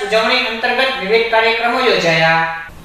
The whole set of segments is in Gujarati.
ઉજવણી અંતર્ગત વિવિધ કાર્યક્રમો યોજાયા।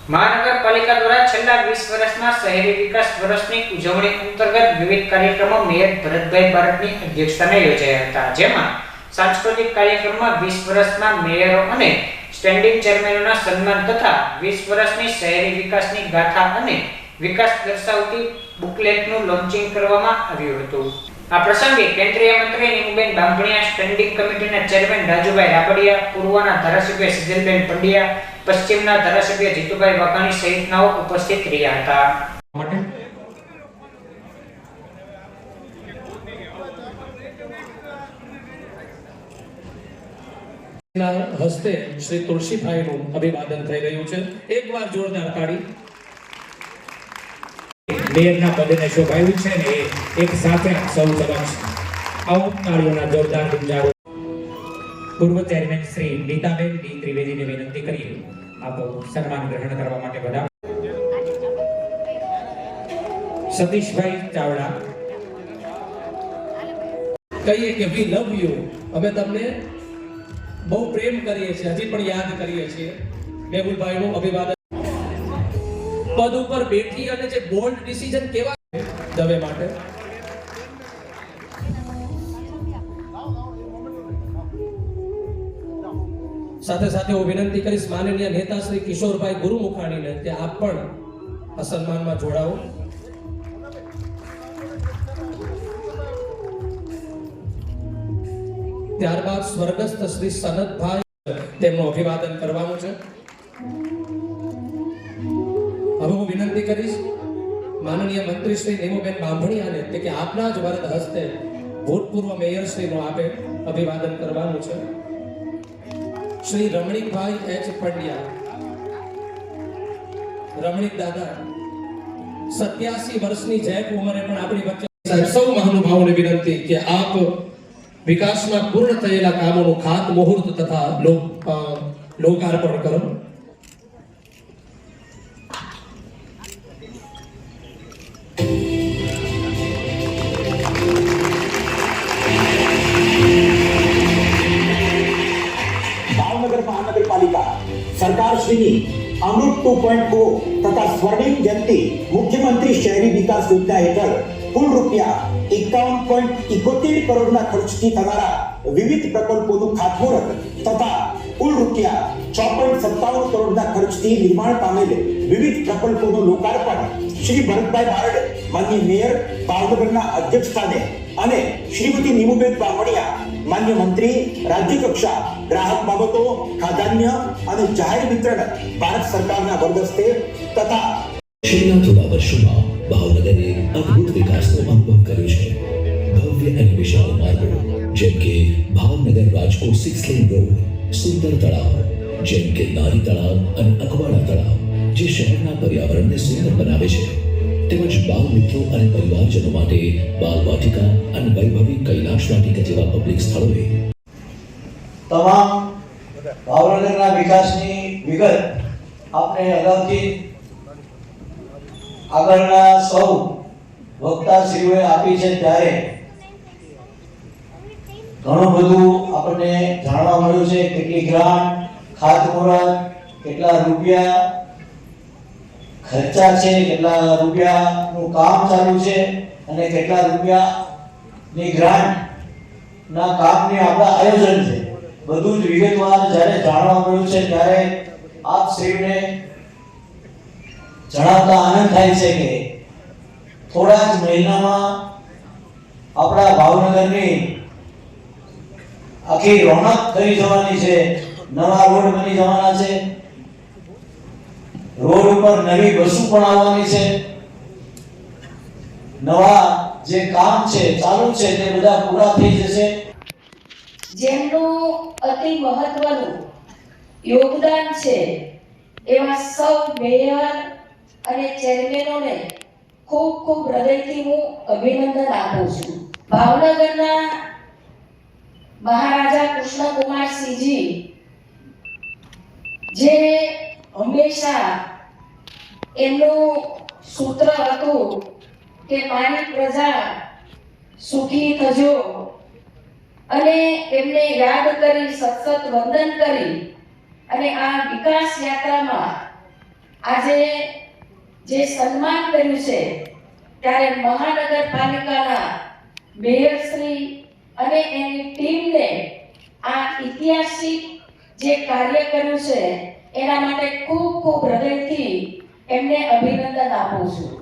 મહાનગરપાલિકા દ્વારા છેલ્લા 20 વર્ષમાં શહેરી વિકાસ વર્ષની ઉજવણી અંતર્ગત વિવિધ કાર્યક્રમો મેયર ભરતભાઈ બારડની અધ્યક્ષતાને યોજાયા હતા, જેમાં સાંસ્કૃતિક કાર્યક્રમમાં 20 વર્ષના મેયરો અને સ્ટેન્ડિંગ ચેરમેનોના સન્માન તથા 20 વર્ષની શહેરી વિકાસની ગાથા અને વિકાસ દર્શાવતી બુકલેટનું લોન્ચિંગ કરવામાં આવ્યું હતું। આ પ્રસંગે કેન્દ્રીય મંત્રી નીમુબેન બાંભણિયા, સ્ટેન્ડિંગ કમિટીના ચેરમેન રાજુભાઈ રાબડિયા, પૂર્વના ધારાસભ્ય સિદ્ધલબેન પંડ્યા, પશ્ચિમના ધારાસભ્ય જીતુભાઈ વાઘાણી સહિતનાઓ ઉપસ્થિત રહ્યા હતા। હસ્તે શ્રી તુલસીભાઈનું અભિવાદન થઈ રહ્યું છે। એકવાર જોરદાર તાળી। મેયરના પદને શોભાવ્યું છે ને એક સાથે સૌ સમક્ષ આવો તાળીઓના જોરદાર ગુંજારો। પૂર્વ ચેરમેન શ્રી નીતાબેન ડી ત્રિવેદીને વિનંતી કરીએ આપ સન્માન ગ્રહણ કરવા માટે બધા। સતીશભાઈ ચાવડા કહીએ કે વી લવ યુ, અમે તમને બહુ પ્રેમ કરીએ છીએ, હજી પણ યાદ કરીએ છીએ। મેહુલભાઈનું અભિવાદન। પદ ઉપર બેઠી અને જે બોલ્ડ ડિસિઝન કેવા દવે માટે સાથે સાથે હું વિનંતી કરીશ માનનીય નેતા શ્રી કિશોરભાઈ ગુરુમુખાણીને કે આપ પણ આ સન્માનમાં જોડાઓ। ત્યારબાદ સ્વર્ગસ્થ શ્રી સનતભાઈ તેમનું અભિવાદન કરવાનું છે। હવે હું વિનંતી કરીશ માનનીય મંત્રી શ્રી નીમુબેન બાંભણિયાને કે આપના જ વરદ હસ્તે ભૂતપૂર્વ મેયર શ્રીનું આપે અભિવાદન કરવાનું છે। શ્રી રમણીકભાઈ એચ પંડ્યા, રમણીક દાદા 87 વર્ષની જૈક ઉંમરે પણ આપણી વચ્ચે સૌ મહાનુભાવોને વિનંતી કે આપ વિકાસમાં પૂર્ણ થયેલા કામોનું ખાતમુહૂર્ત તથા લોકાર્પણ કરો। ભાવનગર મહાનગરપાલિકા સરકાર શ્રીની અમૃત 2.0 તથા સ્વર્ણિમ જયંતિ મુખ્યમંત્રી શહેરી વિકાસ યોજના હેઠળ કુલ રૂપિયા 51.71 કરોડના ખર્ચથી થનારા વિવિધ પ્રકલ્પોનું ખાતમુહૂર્ત તથા કુલ રૂપિયા 6.57 કરોડના ખર્ચથી નિર્માણ પામેલ વિવિધ પ્રકલ્પોનું લોકાર્પણ શ્રી ભરતભાઈ બારડ માન્ય મેયર ભાવનગરના અધ્યક્ષ સ્થાને અને શ્રીમતી નીમુબેન બાંભણિયા માન્ય મંત્રી રાજ્ય કક્ષા ગ્રાહક બાબતો, ખાદ્યાન્ન અને જાહેર વિતરણ ભારત સરકારના વરદસ્તે તથા છેલ્લા થોડા વર્ષોમાં ભાવનગરે અદ્ભુત વિકાસનો અનુભવ કર્યો છે। ભવ્ય અને વિશાળ માર્ગો જેમ કે ભાવનગર રાજકોટ 6 લેન રોડ, સુંદર તળાવ જેમ કે નારી તળાવ અને અખવાડા તળાવ જે શહેરના પર્યાવરણને સુંદર બનાવે છે, તેમજ બાળ મિત્રો અને પરિવારજનો માટે બાલ વાટિકા અને વૈભવી કૈલાશ વાટિકા જેવા પબ્લિક સ્થળોએ તમામ ભાવનગરના વિકાસની વિગત આપણે અગાઉથી આગળના સૌ વક્તાશ્રીઓએ આપી છે, ત્યારે ઘણું બધું આપણને જાણવા મળ્યું છે। કેટલી ગ્રાન્ટ, ખાતમુહૂર્ત, કેટલા રૂપિયા ખર્ચા છે, કેટલા રૂપિયાનું કામ ચાલુ છે અને કેટલા રૂપિયાની ગ્રાન્ટના કામની આપણા આયોજન છે, બધું જ વિગતવાર જ્યારે જાણવા મળ્યું છે ત્યારે આપ શ્રીને જણાવતા આનંદ થાય છે કે થોડા જ મહિનામાં આપણા ભાવનગરની આખી રોનક થઈ જવાની છે। નવા રોડ બની જવાના છે, રોડ ઉપર નવી બસો પણ આવવાની છે, નવા જે કામ છે ચાલુ છે તે બધા પૂરા થઈ જશે। જેમનું અતિ મહત્વનું યોગદાન છે એવા સૌ મેયર અને ચેરમેનોને ખૂબ ખૂબ હૃદયથી હું અભિનંદન આપું છું। ભાવનગરના મહારાજા કૃષ્ણકુમારસિંહજી જે હંમેશા એમનું સૂત્ર હતું કે મારી પ્રજા સુખી થજો અને એમને યાદ કરી સતત વંદન કરી અને આ વિકાસ યાત્રામાં આજે જે સન્માન કર્યું છે ત્યારે મહાનગરપાલિકાના મેયરશ્રી અને એની ટીમને આ ઐતિહાસિક જે કાર્ય કર્યું છે એના માટે ખૂબ ખૂબ હૃદયથી એમને અભિનંદન આપું છું.